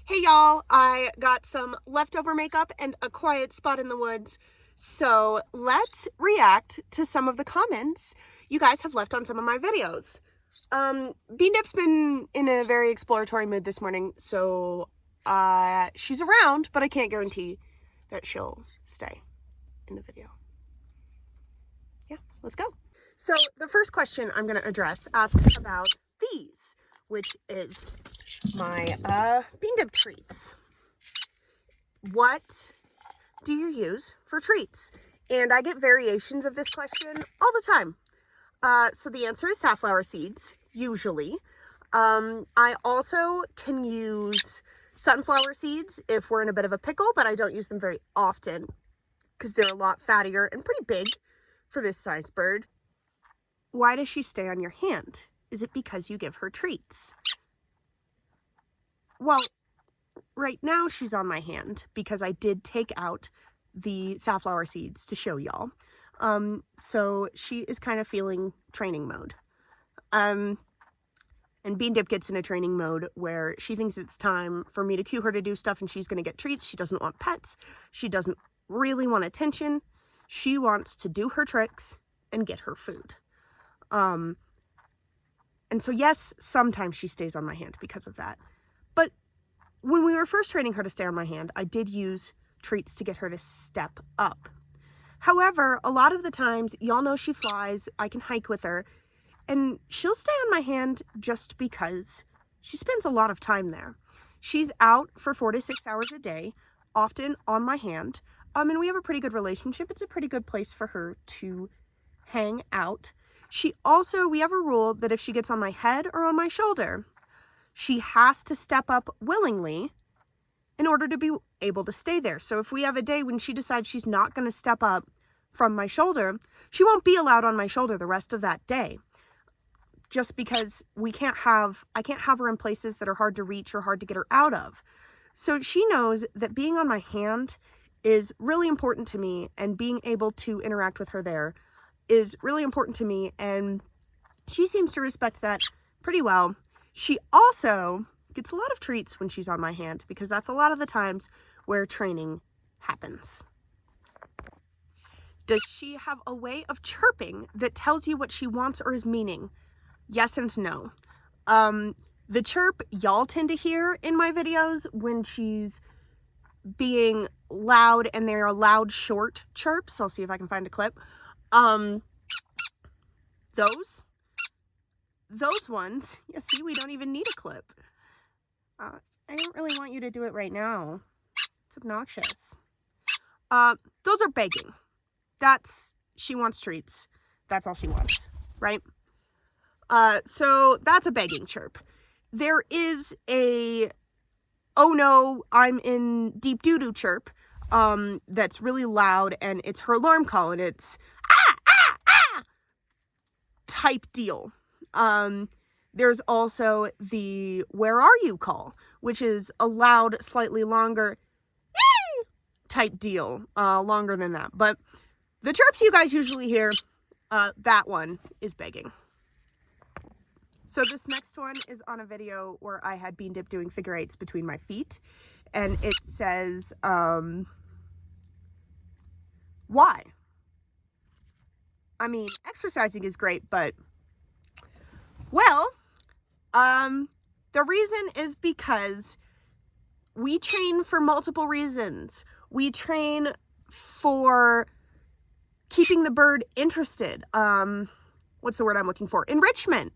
Hey y'all, I got some leftover makeup and a quiet spot in the woods, so let's react to some of the comments you guys have left on some of my videos. BeanDip's been in a very exploratory mood this morning, so she's around, but I can't guarantee that she'll stay in the video. Yeah, let's go. So the first question I'm going to address asks about these, which is my BeanDip treats. What do you use for treats? And I get variations of this question all the time. So the answer is safflower seeds, usually. I also can use sunflower seeds if we're in a bit of a pickle, but I don't use them very often because they're a lot fattier and pretty big for this size bird. Why does she stay on your hand? Is it because you give her treats? Well, right now she's on my hand because I did take out the safflower seeds to show y'all. So she is kind of feeling training mode. And BeanDip gets in a training mode where she thinks it's time for me to cue her to do stuff and she's going to get treats. She doesn't want pets. She doesn't really want attention. She wants to do her tricks and get her food. And so yes, sometimes she stays on my hand because of that. But when we were first training her to stay on my hand, I did use treats to get her to step up. However, a lot of the times, y'all know she flies, I can hike with her, and she'll stay on my hand just because she spends a lot of time there. She's out for 4 to 6 hours a day, often on my hand, and we have a pretty good relationship. It's a pretty good place for her to hang out. We have a rule that if she gets on my head or on my shoulder, she has to step up willingly in order to be able to stay there. So if we have a day when she decides she's not going to step up from my shoulder, she won't be allowed on my shoulder the rest of that day. Just because I can't have her in places that are hard to reach or hard to get her out of. So she knows that being on my hand is really important to me, and being able to interact with her there is really important to me, and she seems to respect that pretty well. She also gets a lot of treats when she's on my hand because that's a lot of the times where training happens. Does she have a way of chirping that tells you what she wants or is meaning? Yes and no. The chirp y'all tend to hear in my videos when she's being loud, and they're loud, short chirps. I'll see if I can find a clip. Those ones, yeah, see, we don't even need a clip. I don't really want you to do it right now. It's obnoxious. Those are begging. She wants treats. That's all she wants, right? So that's a begging chirp. There is a, oh no, I'm in deep doo-doo chirp, that's really loud, and it's her alarm call, and it's type deal. There's also the where are you call, which is a loud, slightly longer type deal, longer than that. But the chirps you guys usually hear, that one is begging. So this next one is on a video where I had BeanDip doing figure eights between my feet, and it says, why? I mean, exercising is great, but, well, the reason is because we train for multiple reasons. We train for keeping the bird interested. What's the word I'm looking for? Enrichment.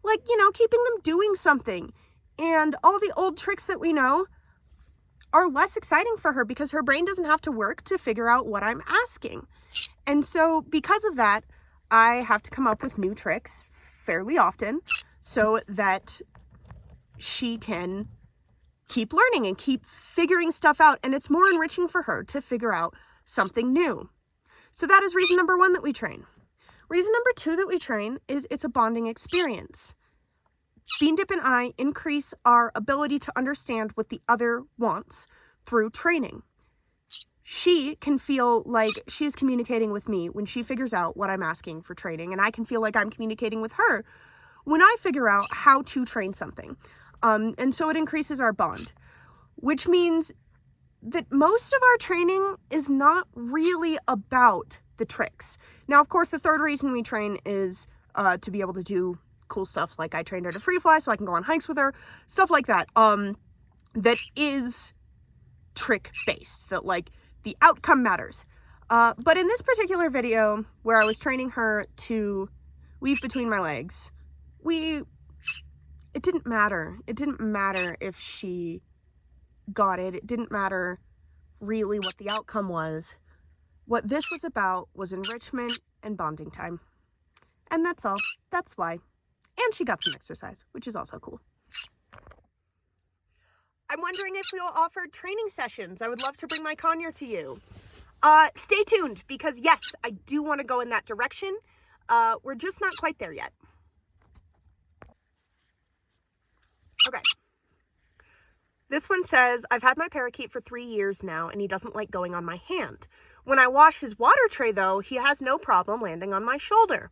Like, keeping them doing something. And all the old tricks that we know are less exciting for her because her brain doesn't have to work to figure out what I'm asking. And so because of that, I have to come up with new tricks fairly often so that she can keep learning and keep figuring stuff out. And it's more enriching for her to figure out something new. So that is reason number 1 that we train. Reason number 2 that we train is it's a bonding experience. BeanDip and I increase our ability to understand what the other wants through training. She can feel like she is communicating with me when she figures out what I'm asking for training, and I can feel like I'm communicating with her when I figure out how to train something. And so it increases our bond. which means that most of our training is not really about the tricks. Now, of course, the third reason we train is to be able to do cool stuff, like I trained her to free fly so I can go on hikes with her, stuff like that, that is trick based, that like the outcome matters. But in this particular video where I was training her to weave between my legs, it didn't matter. It didn't matter if she got it. It didn't matter really what the outcome was. What this was about was enrichment and bonding time. And that's all. That's why. And she got some exercise, which is also cool. I'm wondering if we'll offer training sessions. I would love to bring my conure to you. Stay tuned, because yes, I do want to go in that direction. We're just not quite there yet. Okay. This one says, I've had my parakeet for 3 years now, and he doesn't like going on my hand. When I wash his water tray, though, he has no problem landing on my shoulder.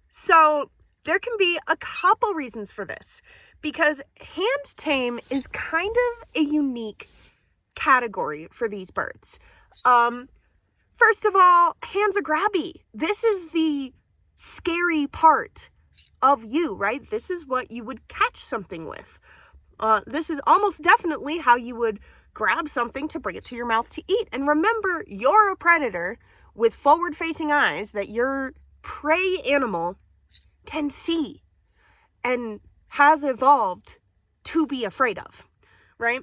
So there can be a couple reasons for this, because hand tame is kind of a unique category for these birds. First of all, hands are grabby. This is the scary part of you, right? This is what you would catch something with. This is almost definitely how you would grab something to bring it to your mouth to eat. And remember, you're a predator with forward-facing eyes that your prey animal can see and has evolved to be afraid of, right?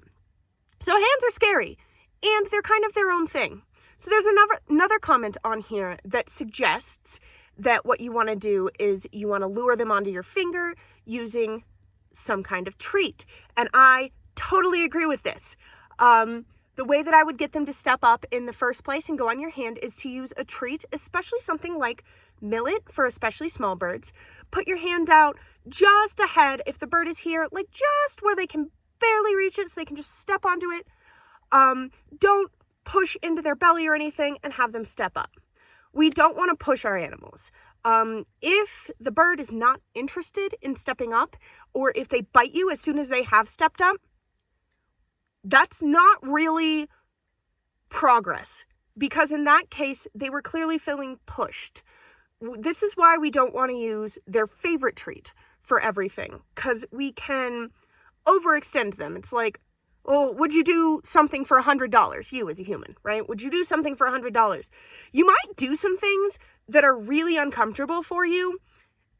So hands are scary, and they're kind of their own thing. So there's another comment on here that suggests that what you want to do is you want to lure them onto your finger using some kind of treat. And I totally agree with this. The way that I would get them to step up in the first place and go on your hand is to use a treat, especially something like millet for especially small birds. Put your hand out just ahead if the bird is here, like just where they can barely reach it so they can just step onto it. Don't push into their belly or anything, and have them step up. We don't want to push our animals. If the bird is not interested in stepping up, or if they bite you as soon as they have stepped up, that's not really progress, because in that case, they were clearly feeling pushed. This is why we don't want to use their favorite treat for everything, because we can overextend them. It's like, oh, would you do something for $100? You as a human, right? Would you do something for $100? You might do some things that are really uncomfortable for you,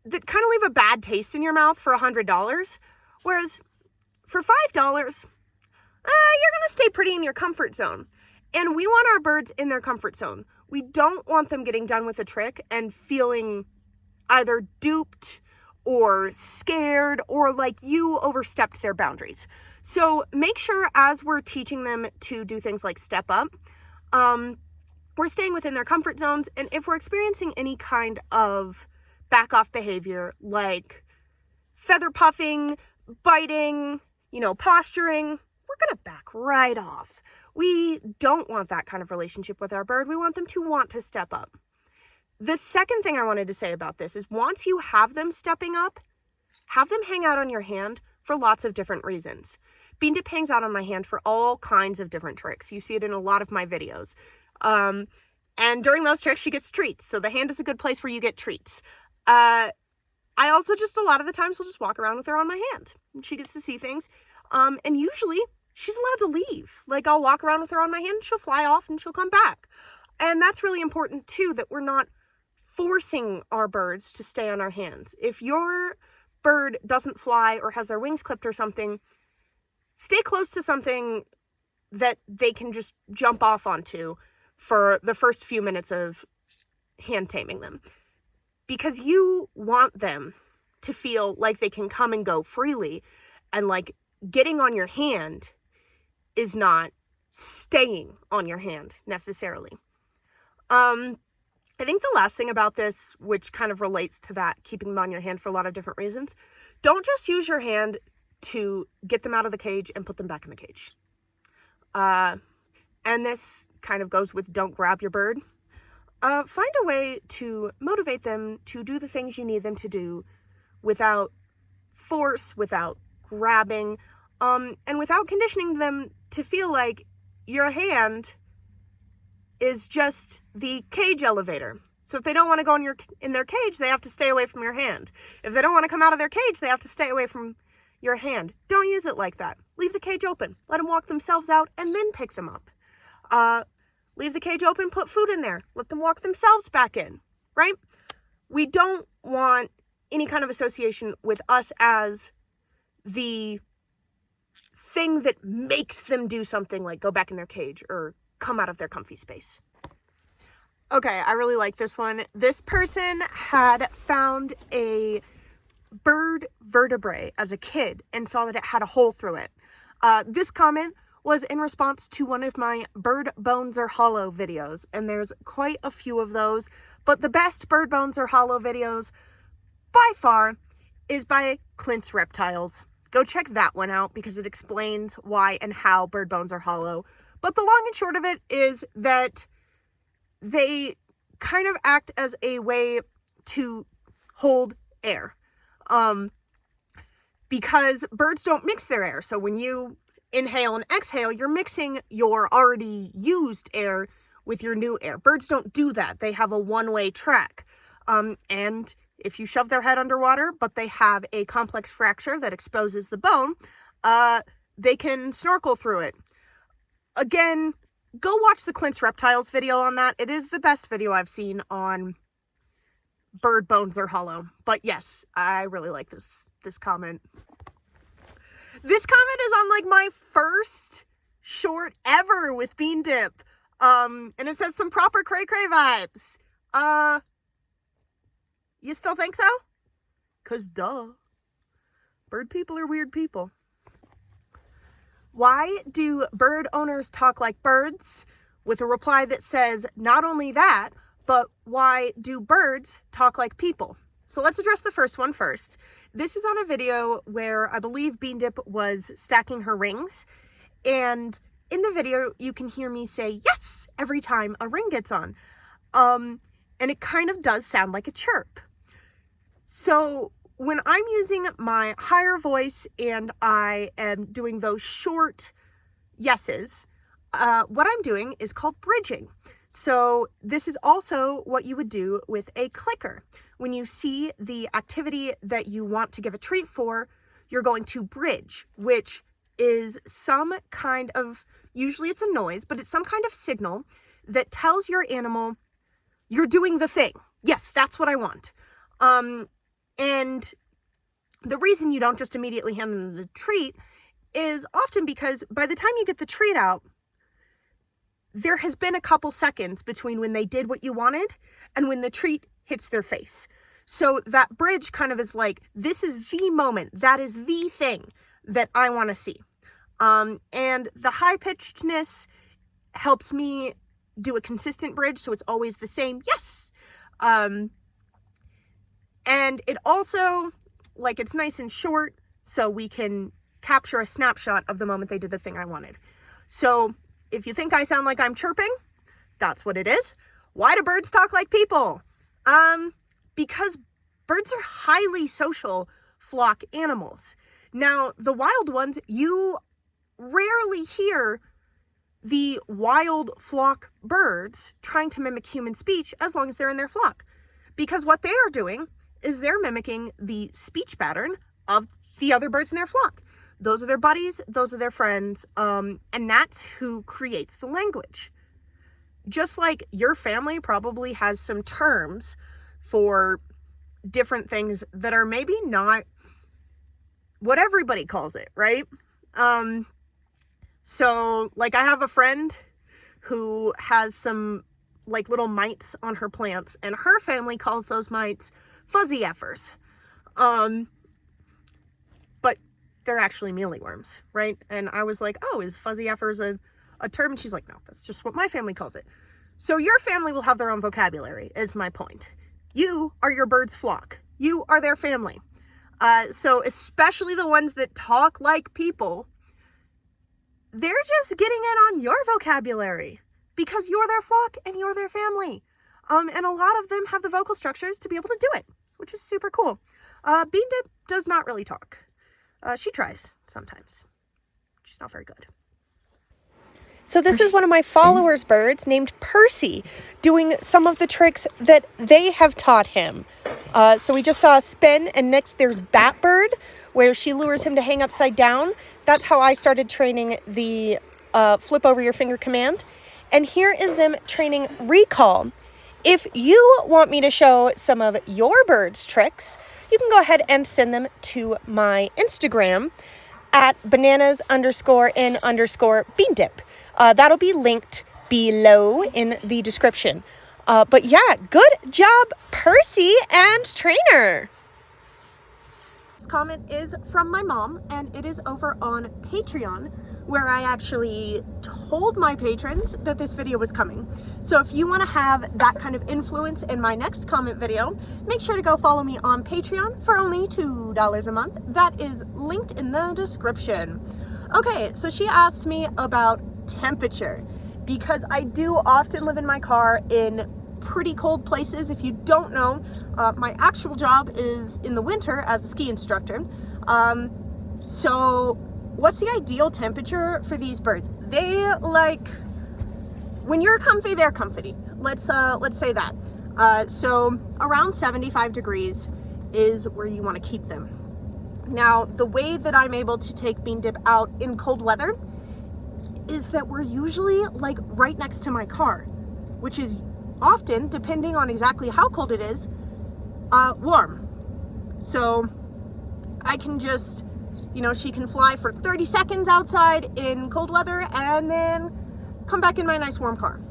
that kind of leave a bad taste in your mouth for $100. Whereas for $5, you're going to stay pretty in your comfort zone. And we want our birds in their comfort zone. We don't want them getting done with a trick and feeling either duped or scared or like you overstepped their boundaries. So make sure as we're teaching them to do things like step up, we're staying within their comfort zones. And if we're experiencing any kind of back off behavior like feather puffing, biting, posturing, we're going to back right off. We don't want that kind of relationship with our bird. We want them to want to step up. The second thing I wanted to say about this is once you have them stepping up, have them hang out on your hand for lots of different reasons. BeanDip hangs out on my hand for all kinds of different tricks. You see it in a lot of my videos. And during those tricks, she gets treats. So the hand is a good place where you get treats. I also just a lot of the times will just walk around with her on my hand. She gets to see things. And usually she's allowed to leave. Like I'll walk around with her on my hand, she'll fly off and she'll come back. And that's really important too, that we're not forcing our birds to stay on our hands. If your bird doesn't fly or has their wings clipped or something, stay close to something that they can just jump off onto for the first few minutes of hand taming them. Because you want them to feel like they can come and go freely, and like getting on your hand is not staying on your hand necessarily. I think the last thing about this, which kind of relates to that, keeping them on your hand for a lot of different reasons, don't just use your hand to get them out of the cage and put them back in the cage. And this kind of goes with don't grab your bird. Find a way to motivate them to do the things you need them to do without force, without grabbing. And without conditioning them to feel like your hand is just the cage elevator. So if they don't want to go in their cage, they have to stay away from your hand. If they don't want to come out of their cage, they have to stay away from your hand. Don't use it like that. Leave the cage open. Let them walk themselves out and then pick them up. Leave the cage open, put food in there. Let them walk themselves back in, right? We don't want any kind of association with us as the thing that makes them do something like go back in their cage or come out of their comfy space. Okay, I really like this one. This person had found a bird vertebrae as a kid and saw that it had a hole through it. This comment was in response to one of my bird bones are hollow videos, and there's quite a few of those, but the best bird bones are hollow videos by far is by Clint's Reptiles. Go check that one out because it explains why and how bird bones are hollow. But the long and short of it is that they kind of act as a way to hold air. Because birds don't mix their air. So when you inhale and exhale, you're mixing your already used air with your new air. Birds don't do that. They have a one-way track. And if you shove their head underwater, but they have a complex fracture that exposes the bone, they can snorkel through it. Again, go watch the Clint's Reptiles video on that. It is the best video I've seen on bird bones are hollow. But yes, I really like this comment. This comment is on like my first short ever with BeanDip. And it says some proper cray-cray vibes. You still think so? 'Cause duh. Bird people are weird people. Why do bird owners talk like birds? With a reply that says, not only that, but why do birds talk like people? So let's address the first one first. This is on a video where I believe BeanDip was stacking her rings. And in the video, you can hear me say, yes, every time a ring gets on. And it kind of does sound like a chirp. So when I'm using my higher voice and I am doing those short yeses, what I'm doing is called bridging. So this is also what you would do with a clicker. When you see the activity that you want to give a treat for, you're going to bridge, which is some kind of, usually it's a noise, but it's some kind of signal that tells your animal, you're doing the thing. Yes, that's what I want. And the reason you don't just immediately hand them the treat is often because by the time you get the treat out, there has been a couple seconds between when they did what you wanted and when the treat hits their face. So that bridge kind of is like, this is the moment, that is the thing that I want to see. And the high-pitchedness helps me do a consistent bridge, so it's always the same, yes! And it also, like, it's nice and short, so we can capture a snapshot of the moment they did the thing I wanted. So if you think I sound like I'm chirping, that's what it is. Why do birds talk like people? Because birds are highly social flock animals. Now, the wild ones, you rarely hear the wild flock birds trying to mimic human speech as long as they're in their flock. Because what they are doing is they're mimicking the speech pattern of the other birds in their flock. Those are their buddies, those are their friends, and that's who creates the language. Just like your family probably has some terms for different things that are maybe not what everybody calls it, right? So, like, I have a friend who has some, like, little mites on her plants, and her family calls those mites fuzzy effers. But they're actually mealyworms, right? And I was like, oh, is fuzzy effers a term? And she's like, no, that's just what my family calls it. So your family will have their own vocabulary, is my point. You are your bird's flock. You are their family. So especially the ones that talk like people, they're just getting in on your vocabulary because you're their flock and you're their family. And a lot of them have the vocal structures to be able to do it, which is super cool. BeanDip does not really talk. She tries sometimes. She's not very good. So this is one of my followers' birds named Percy doing some of the tricks that they have taught him. So we just saw Spin, and next there's Batbird, where she lures him to hang upside down. That's how I started training the flip over your finger command. And here is them training Recall. If you want me to show some of your birds' tricks, you can go ahead and send them to my Instagram at bananas_in_BeanDip. That'll be linked below in the description. But yeah, good job, Percy and trainer. This comment is from my mom, and it is over on Patreon, where I actually told my patrons that this video was coming. So if you want to have that kind of influence in my next comment video, make sure to go follow me on Patreon for only $2 a month. That is linked in the description. Okay, so she asked me about temperature, because I do often live in my car in pretty cold places. If you don't know, my actual job is in the winter as a ski instructor. So what's the ideal temperature for these birds? They like, when you're comfy, they're comfy. Let's say that. So around 75 degrees is where you want to keep them. Now, the way that I'm able to take BeanDip out in cold weather is that we're usually like right next to my car, which is often, depending on exactly how cold it is, warm. So I can just, you know, she can fly for 30 seconds outside in cold weather and then come back in my nice warm car.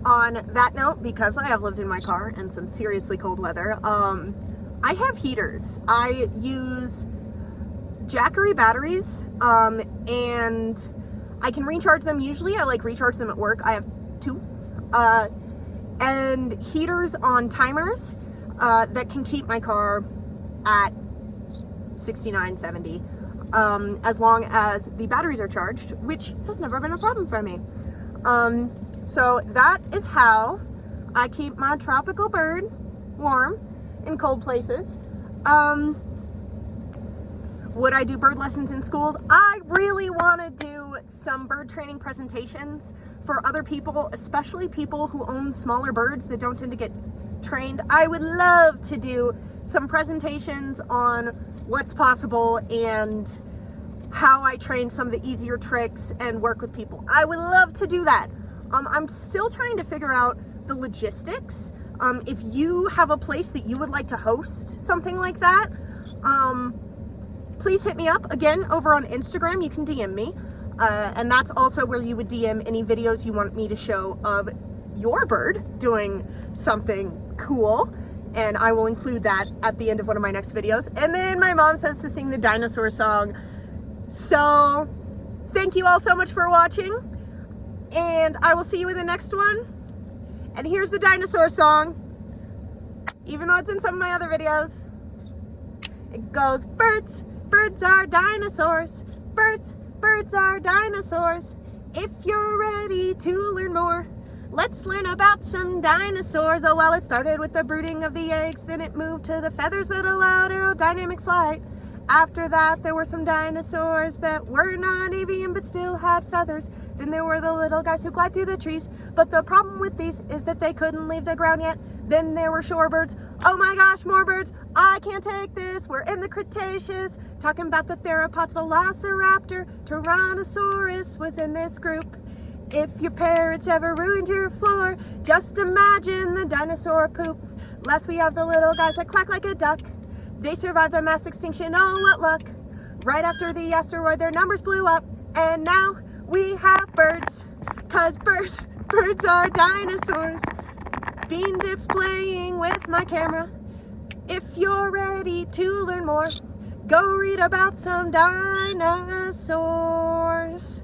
On that note, because I have lived in my car in some seriously cold weather, I have heaters. I use Jackery batteries, and I can recharge them. Usually I like recharge them at work. I have 2. And heaters on timers that can keep my car at 69, 70, as long as the batteries are charged, which has never been a problem for me. So that is how I keep my tropical bird warm in cold places. Would I do bird lessons in schools? I really want to do some bird training presentations for other people, especially people who own smaller birds that don't tend to get trained. I would love to do some presentations on what's possible and how I train some of the easier tricks and work with people. I would love to do that. I'm still trying to figure out the logistics. If you have a place that you would like to host something like that, please hit me up. Again, over on Instagram, you can DM me. And that's also where you would DM any videos you want me to show of your bird doing something cool. And I will include that at the end of one of my next videos. And then my mom says to sing the Dinosaur song. So thank you all so much for watching. And I will see you in the next one. And here's the Dinosaur song. Even though it's in some of my other videos. It goes, birds, birds are dinosaurs. Birds, birds are dinosaurs. If you're ready to learn more, let's learn about some dinosaurs. Oh, well, it started with the brooding of the eggs, then it moved to the feathers that allowed aerodynamic flight. After that, there were some dinosaurs that were not avian but still had feathers. Then there were the little guys who glide through the trees. But the problem with these is that they couldn't leave the ground yet. Then there were shorebirds. Oh my gosh, more birds. I can't take this. We're in the Cretaceous. Talking about the theropods, Velociraptor, Tyrannosaurus was in this group. If your parrots ever ruined your floor, just imagine the dinosaur poop. Last we have the little guys that quack like a duck. They survived the mass extinction, oh what luck. Right after the asteroid, their numbers blew up. And now we have birds, cause birds are dinosaurs. BeanDip's playing with my camera. If you're ready to learn more, go read about some dinosaurs.